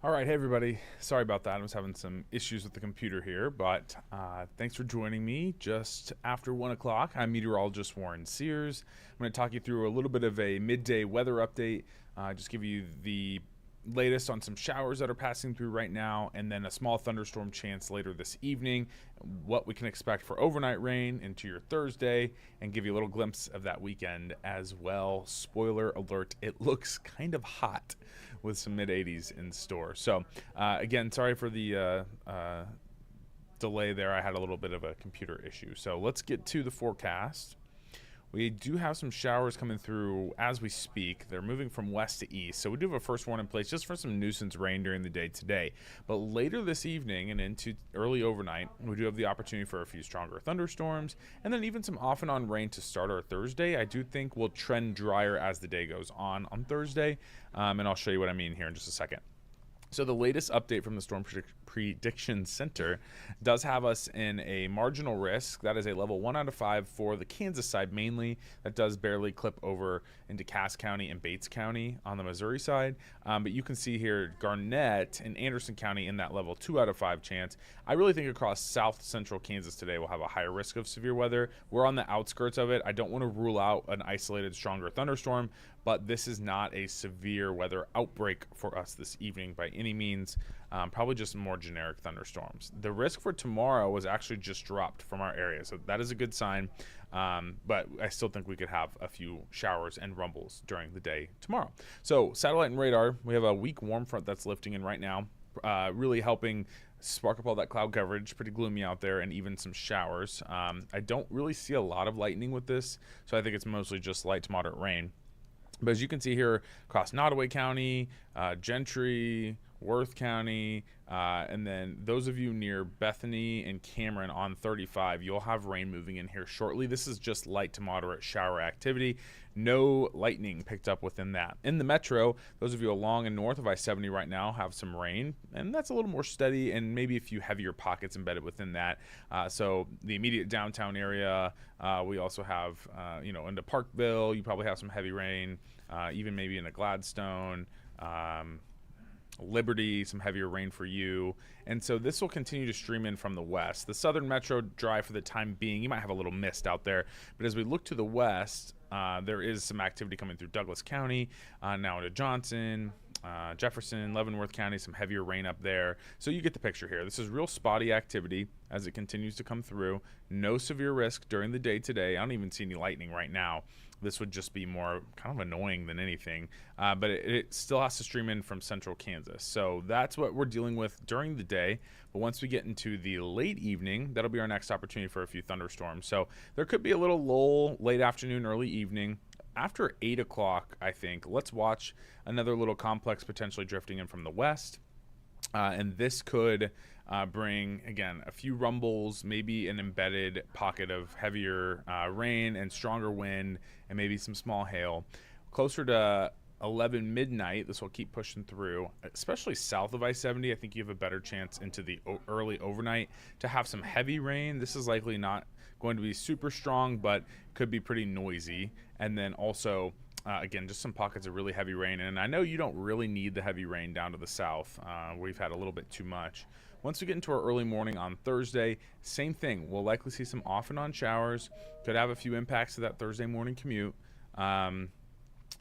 All right, hey everybody. Sorry about that. I was having some issues with the computer here, but thanks for joining me just after 1 o'clock. I'm Meteorologist Warren Sears. I'm going to talk you through a little bit of a midday weather update, just give you the latest on some showers that are passing through right now, and then a small thunderstorm chance later this evening, what we can expect for overnight rain into your Thursday, and give you a little glimpse of that weekend as well. Spoiler alert, it looks kind of hot with some mid 80s in store. So again, sorry for the delay there. I had a little bit of a computer issue. So let's get to the forecast. We do have some showers coming through as we speak. They're moving from west to east. So we do have a first one in place just for some nuisance rain during the day today. But later this evening and into early overnight, we do have the opportunity for a few stronger thunderstorms and then even some off and on rain to start our Thursday. I do think we'll trend drier as the day goes on Thursday. And I'll show you what I mean here in just a second. So the latest update from the Storm Prediction Center does have us in a marginal risk. That is a level 1 out of 5 for the Kansas side mainly. That does barely clip over into Cass County and Bates County on the Missouri side. But you can see here Garnett and Anderson County in that level 2 out of 5 chance. I really think across south central Kansas today we'll have a higher risk of severe weather. We're on the outskirts of it. I don't want to rule out an isolated stronger thunderstorm, but this is not a severe weather outbreak for us this evening by any means. Probably just more generic thunderstorms. The risk for tomorrow was actually just dropped from our area, so that is a good sign. But I still think we could have a few showers and rumbles during the day tomorrow. So satellite and radar, we have a weak warm front that's lifting in right now, really helping spark up all that cloud coverage. Pretty gloomy out there, and even some showers. I don't really see a lot of lightning with this, so I think it's mostly just light to moderate rain. But as you can see here across Nottoway County, Gentry, Worth County, and then those of you near Bethany and Cameron on 35, you'll have rain moving in here shortly. This is just light to moderate shower activity. No lightning picked up within that. In the metro, those of you along and north of I-70 right now have some rain, and that's a little more steady and maybe a few heavier pockets embedded within that. So the immediate downtown area, we also have, into Parkville, you probably have some heavy rain, even maybe into Gladstone, Liberty, some heavier rain for you. And so this will continue to stream in from the west. The southern metro dry for the time being. You might have a little mist out there, but as we look to the west, there is some activity coming through Douglas County, now into Johnson, Jefferson, Leavenworth County, some heavier rain up there. So you get the picture here. This is real spotty activity as it continues to come through. No severe risk during the day today. I don't even see any lightning right now. This would just be more kind of annoying than anything, but it still has to stream in from central Kansas. So that's what we're dealing with during the day. But once we get into the late evening, that'll be our next opportunity for a few thunderstorms. So there could be a little lull late afternoon, early evening. After 8 o'clock, I think, let's watch another little complex potentially drifting in from the west. And this could bring, again, a few rumbles, maybe an embedded pocket of heavier rain and stronger wind, and maybe some small hail. Closer to 11 midnight, this will keep pushing through, especially south of I-70. I think you have a better chance into the early overnight to have some heavy rain. This is likely not going to be super strong, but could be pretty noisy. And then also, again, just some pockets of really heavy rain. And I know you don't really need the heavy rain down to the south. We've had a little bit too much. Once we get into our early morning on Thursday, same thing. We'll likely see some off and on showers. Could have a few impacts to that Thursday morning commute.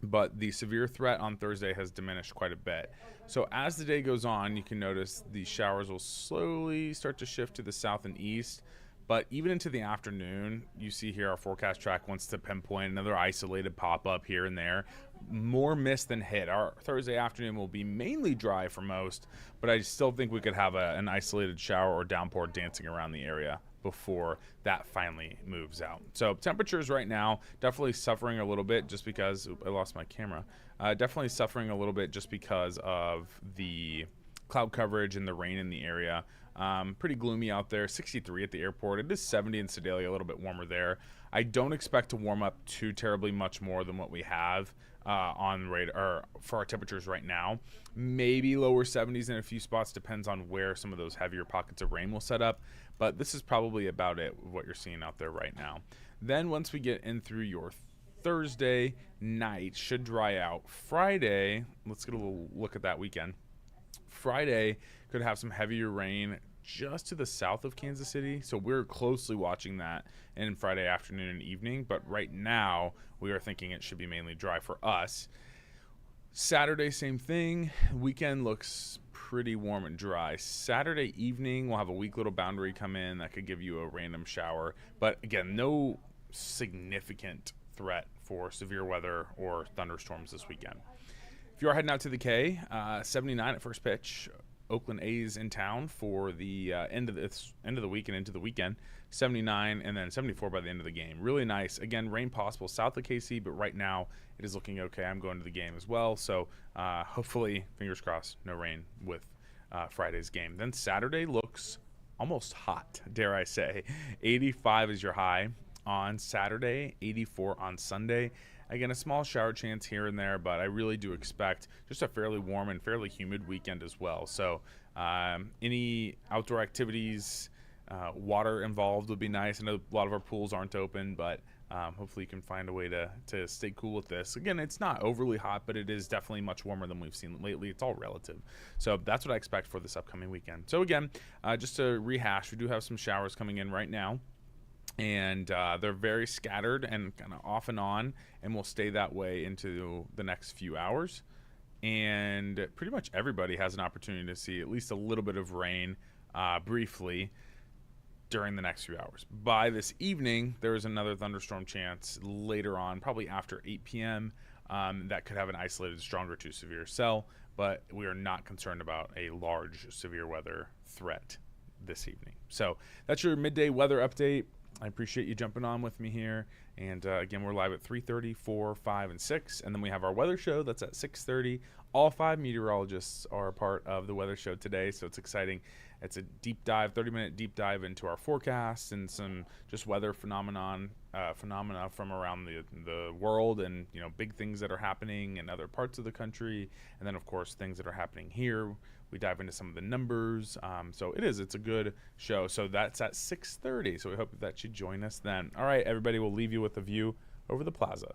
But the severe threat on Thursday has diminished quite a bit. So as the day goes on, you can notice the showers will slowly start to shift to the south and east. But even into the afternoon, you see here our forecast track wants to pinpoint another isolated pop-up here and there. More mist than hit. Our Thursday afternoon will be mainly dry for most, but I still think we could have an isolated shower or downpour dancing around the area before that finally moves out. So temperatures right now definitely suffering a little bit just because I lost my camera. Definitely suffering a little bit just because of the cloud coverage and the rain in the area. Pretty gloomy out there. 63 at the airport. It is 70 in Sedalia, a little bit warmer there. I don't expect to warm up too terribly much more than what we have on radar for our temperatures right now. Maybe lower 70s in a few spots, depends on where some of those heavier pockets of rain will set up. But this is probably about it, what you're seeing out there right now. Then once we get in through your Thursday night, should dry out. Friday, let's get a little look at that weekend. Friday could have some heavier rain just to the south of Kansas City, so we're closely watching that in Friday afternoon and evening, but right now we are thinking it should be mainly dry for us. Saturday, same thing. Weekend looks pretty warm and dry. Saturday evening, we'll have a weak little boundary come in that could give you a random shower. But again, no significant threat for severe weather or thunderstorms this weekend. If you are heading out to the K, 79 at first pitch. Oakland A's in town for the end of the week and into the weekend. 79 and then 74 by the end of the game. Really nice. Again, rain possible south of KC, but right now it is looking okay. I'm going to the game as well, so hopefully, fingers crossed, no rain with Friday's game. Then Saturday looks almost hot, dare I say. 85 is your high on Saturday, 84 on Sunday. Again, a small shower chance here and there, but I really do expect just a fairly warm and fairly humid weekend as well. So any outdoor activities, water involved would be nice. I know a lot of our pools aren't open, but hopefully you can find a way to stay cool with this. Again, it's not overly hot, but it is definitely much warmer than we've seen lately. It's all relative. So that's what I expect for this upcoming weekend. So again, just to rehash, we do have some showers coming in right now. And they're very scattered and kind of off and on, and will stay that way into the next few hours. And pretty much everybody has an opportunity to see at least a little bit of rain briefly during the next few hours. By this evening, there is another thunderstorm chance later on, probably after 8 p.m. That could have an isolated stronger to severe cell, but we are not concerned about a large severe weather threat this evening. So that's your midday weather update. I appreciate you jumping on with me here. And again, we're live at 3:30, 4, 5, and 6. And then we have our weather show that's at 6:30. All 5 meteorologists are a part of the weather show today, so it's exciting. It's a deep dive, 30-minute deep dive into our forecasts and some just weather phenomena from around the world, and big things that are happening in other parts of the country, and then of course things that are happening here. We dive into some of the numbers. So it's a good show. So that's at 6:30. So we hope that you join us then. All right, everybody, we'll leave you with a view over the plaza.